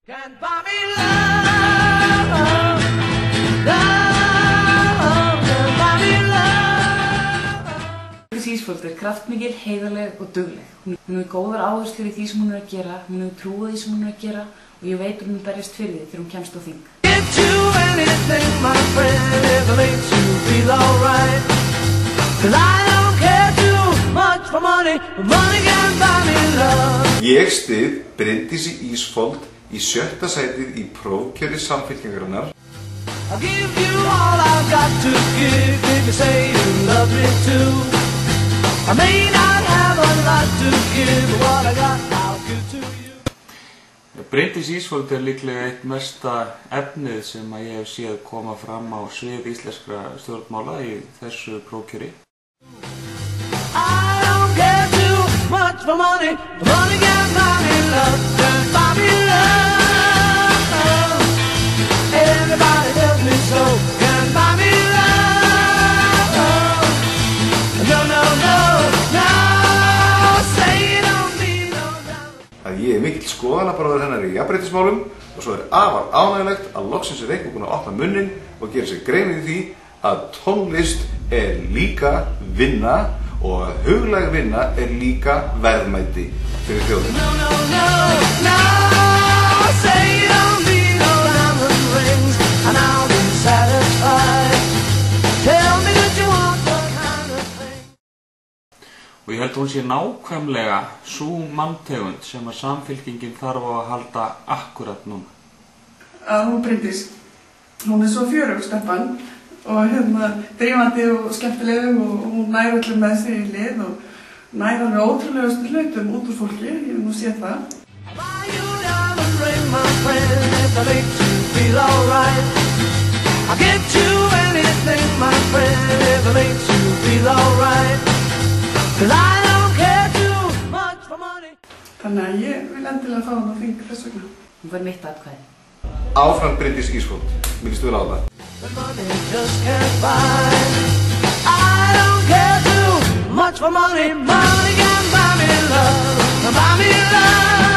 Can't buy me love, love, can't buy me love. Bryndís Ísfold kraftmikil, heiðarleg og dugleg. Hún hefur góðar áherslur í því sem hún að gera, hún hefur trúið því sem hún að gera og ég veit hún berjast fyrir því þegar hún kemst á þing. Get you anything, my friend, if it makes you feel alright. 'Cause I don't care too much for money, but money can't buy me love. Ég styð Bryndísi Ísfold í 7. sætið í prófkjöri Samfylkingarinnar. I'll give you all I've got to give if you say you love me too. I may not have a lot to give, but what I got I'll give to you. Bryndís Ísfold líklega eitt mesta efnið sem ég hef séð koma fram á svið íslenskra stjórnmála í þessu prófkjöri. I don't care too much for money, but money can't buy me love, can't buy me love. Everybody tells me so, can't buy me love. No, no, no, no, say you don't need no doubt. Ég mikill skoðanabróðir hennar í jafnréttismálum og svo afar ánægjulegt að loksins einhver búinn að opna munninn og gera sér grein fyrir því að tónlist líka vinna og að huglæg vinna líka verðmæti fyrir þjóðina. No, no, no, no, say you don't need no diamond rings and I'll be satisfied. Tell me that you want the kind of thing. Og ég held að hún sé nákvæmlega sú manntegund sem að Samfylkingin þarf á að halda akkurat núna. Hún Bryndís, hún svo fjörug stelpan og drífandi og skemmtileg og hún nær öllum með sig í lið og nær alveg ótrúlegustu hlutum út úr fólki, ég hef nú séð það. Buy you a diamond ring, my friend, if that makes you feel alright. I'll get you anything, my friend, if it makes you feel alright. 'Cause I don't care too much for money. Þannig að ég vil endilega fá hann á þing þess vegna. Hún var mitt atkvæði. Áfram Bryndís Ísfold, mér líst vel á það. But money just can't buy. I don't care too much for money, money can't buy me love, buy me love.